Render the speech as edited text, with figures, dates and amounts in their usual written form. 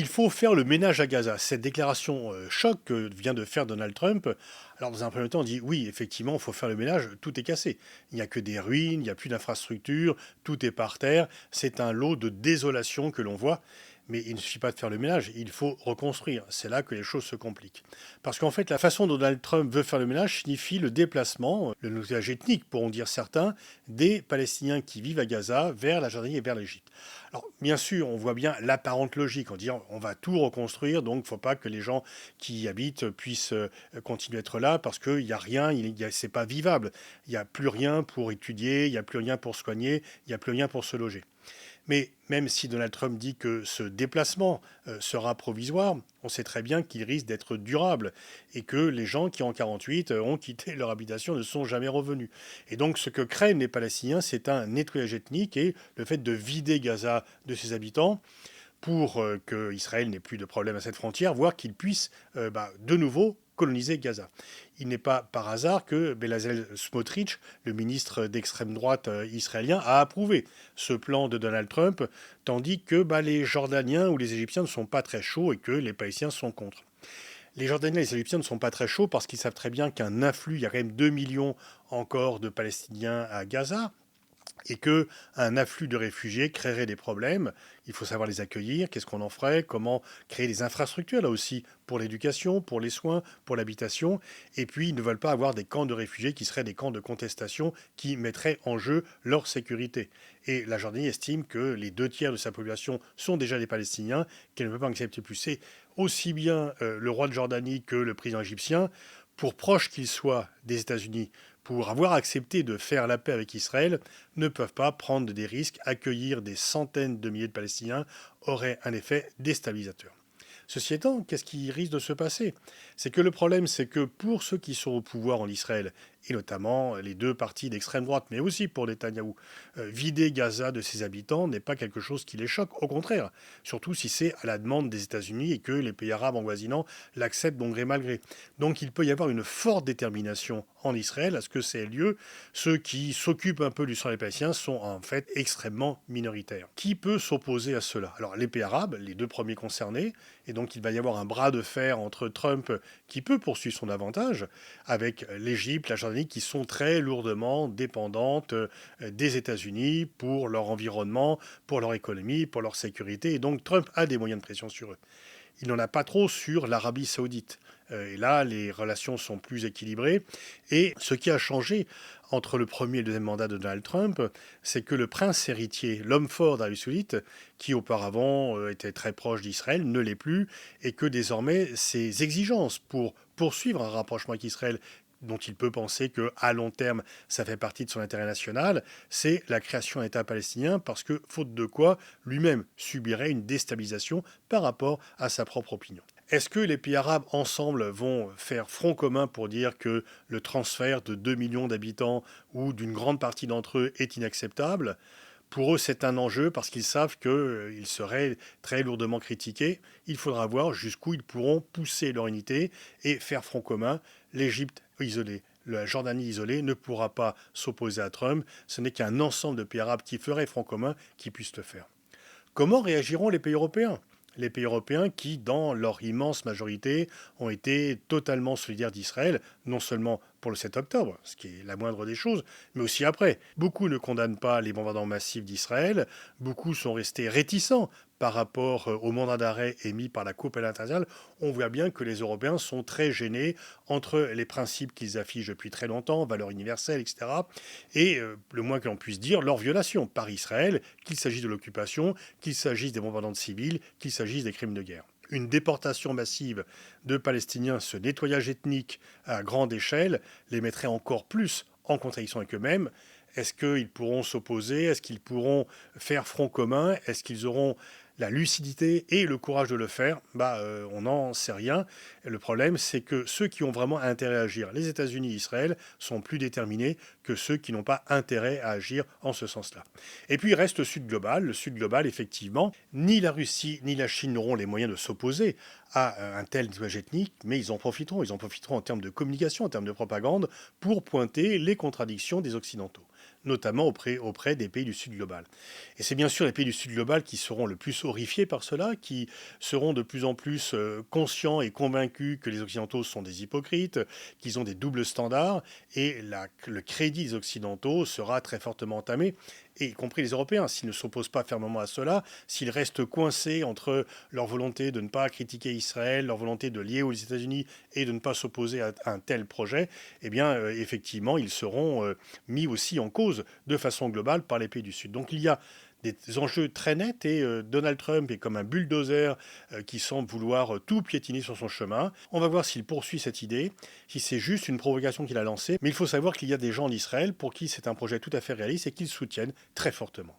Il faut faire le ménage à Gaza. Cette déclaration choc que vient de faire Donald Trump. Alors, dans un premier temps, on dit oui, effectivement, il faut faire le ménage, tout est cassé. Il n'y a que des ruines, il n'y a plus d'infrastructures, tout est par terre. C'est un lot de désolation que l'on voit. Mais il ne suffit pas de faire le ménage, il faut reconstruire. C'est là que les choses se compliquent. Parce qu'en fait, la façon dont Donald Trump veut faire le ménage signifie le déplacement, le nettoyage ethnique, pourront dire certains, des Palestiniens qui vivent à Gaza vers la Jordanie et vers l'Égypte. Alors, bien sûr, on voit bien l'apparente logique en disant on va tout reconstruire, donc il ne faut pas que les gens qui y habitent puissent continuer à être là parce qu'il n'y a rien, c'est pas vivable. Il n'y a plus rien pour étudier, il n'y a plus rien pour soigner, il n'y a plus rien pour se loger. Mais même si Donald Trump dit que ce déplacement sera provisoire, on sait très bien qu'il risque d'être durable et que les gens qui en 48 ont quitté leur habitation ne sont jamais revenus. Et donc ce que craignent les Palestiniens, c'est un nettoyage ethnique et le fait de vider Gaza de ses habitants pour qu'Israël n'ait plus de problème à cette frontière, voire qu'il puisse de nouveau coloniser Gaza. Il n'est pas par hasard que Bezalel Smotrich, le ministre d'extrême droite israélien, a approuvé ce plan de Donald Trump, tandis que les Jordaniens ou les Égyptiens ne sont pas très chauds et que les Palestiniens sont contre. Les Jordaniens et les Égyptiens ne sont pas très chauds parce qu'ils savent très bien qu'un afflux, il y a quand même 2 millions encore de Palestiniens à Gaza, et qu'un afflux de réfugiés créerait des problèmes. Il faut savoir les accueillir, qu'est-ce qu'on en ferait, comment créer des infrastructures, là aussi, pour l'éducation, pour les soins, pour l'habitation. Et puis, ils ne veulent pas avoir des camps de réfugiés qui seraient des camps de contestation qui mettraient en jeu leur sécurité. Et la Jordanie estime que les 2 tiers de sa population sont déjà des Palestiniens, qu'elle ne peut pas accepter plus. C'est aussi bien le roi de Jordanie que le président égyptien, pour proches qu'ils soient des États-Unis, pour avoir accepté de faire la paix avec Israël, ne peuvent pas prendre des risques. Accueillir des centaines de milliers de Palestiniens aurait un effet déstabilisateur. Ceci étant, qu'est-ce qui risque de se passer? C'est que le problème, c'est que pour ceux qui sont au pouvoir en Israël, et notamment les 2 partis d'extrême droite, mais aussi pour Netanyahou, vider Gaza de ses habitants n'est pas quelque chose qui les choque. Au contraire, surtout si c'est à la demande des États-Unis et que les pays arabes avoisinants l'acceptent bon gré mal gré. Donc il peut y avoir une forte détermination en Israël à ce que ça ait lieu. Ceux qui s'occupent un peu du sang des Palestiniens sont en fait extrêmement minoritaires. Qui peut s'opposer à cela? Alors les pays arabes, les 2 premiers concernés, et donc il va y avoir un bras de fer entre Trump, qui peut poursuivre son avantage, avec l'Égypte, la Jordanie, qui sont très lourdement dépendantes des États-Unis pour leur environnement, pour leur économie, pour leur sécurité. Et donc Trump a des moyens de pression sur eux. Il n'en a pas trop sur l'Arabie saoudite. Et là, les relations sont plus équilibrées. Et ce qui a changé entre le premier et le deuxième mandat de Donald Trump, c'est que le prince héritier, l'homme fort d'Arabie saoudite, qui auparavant était très proche d'Israël, ne l'est plus, et que désormais ses exigences pour poursuivre un rapprochement avec Israël dont il peut penser que à long terme, ça fait partie de son intérêt national, c'est la création d'un État palestinien, parce que, faute de quoi, lui-même subirait une déstabilisation par rapport à sa propre opinion. Est-ce que les pays arabes ensemble vont faire front commun pour dire que le transfert de 2 millions d'habitants ou d'une grande partie d'entre eux est inacceptable? Pour eux, c'est un enjeu parce qu'ils savent qu'ils seraient très lourdement critiqués. Il faudra voir jusqu'où ils pourront pousser leur unité et faire front commun. L'Égypte isolée, la Jordanie isolée ne pourra pas s'opposer à Trump. Ce n'est qu'un ensemble de pays arabes qui feraient front commun qui puissent le faire. Comment réagiront les pays européens? Les pays européens qui, dans leur immense majorité, ont été totalement solidaires d'Israël, non seulement pour le 7 octobre, ce qui est la moindre des choses, mais aussi après. Beaucoup ne condamnent pas les bombardements massifs d'Israël, beaucoup sont restés réticents par rapport au mandat d'arrêt émis par la Cour pénale internationale. On voit bien que les Européens sont très gênés entre les principes qu'ils affichent depuis très longtemps, valeurs universelles, etc., et le moins que l'on puisse dire, leur violation par Israël, qu'il s'agisse de l'occupation, qu'il s'agisse des bombardements de civils, qu'il s'agisse des crimes de guerre. Une déportation massive de Palestiniens, ce nettoyage ethnique à grande échelle, les mettrait encore plus en contradiction avec eux-mêmes. Est-ce qu'ils pourront s'opposer? Est-ce qu'ils pourront faire front commun? Est-ce qu'ils auront la lucidité et le courage de le faire? On n'en sait rien. Et le problème, c'est que ceux qui ont vraiment intérêt à agir, les États-Unis et Israël, sont plus déterminés que ceux qui n'ont pas intérêt à agir en ce sens-là. Et puis il reste le Sud global. Le Sud global, effectivement, ni la Russie ni la Chine n'auront les moyens de s'opposer à un tel nettoyage ethnique, mais ils en profiteront. Ils en profiteront en termes de communication, en termes de propagande, pour pointer les contradictions des Occidentaux. notamment auprès des pays du Sud global. Et c'est bien sûr les pays du Sud global qui seront le plus horrifiés par cela, qui seront de plus en plus conscients et convaincus que les Occidentaux sont des hypocrites, qu'ils ont des doubles standards, et le crédit des Occidentaux sera très fortement entamé, et y compris les Européens, s'ils ne s'opposent pas fermement à cela, s'ils restent coincés entre leur volonté de ne pas critiquer Israël, leur volonté de lier aux États-Unis et de ne pas s'opposer à un tel projet, eh bien, effectivement, ils seront mis aussi en cause de façon globale par les pays du Sud. Donc il y a des enjeux très nets et Donald Trump est comme un bulldozer qui semble vouloir tout piétiner sur son chemin. On va voir s'il poursuit cette idée, si c'est juste une provocation qu'il a lancée. Mais il faut savoir qu'il y a des gens en Israël pour qui c'est un projet tout à fait réaliste et qu'ils soutiennent très fortement.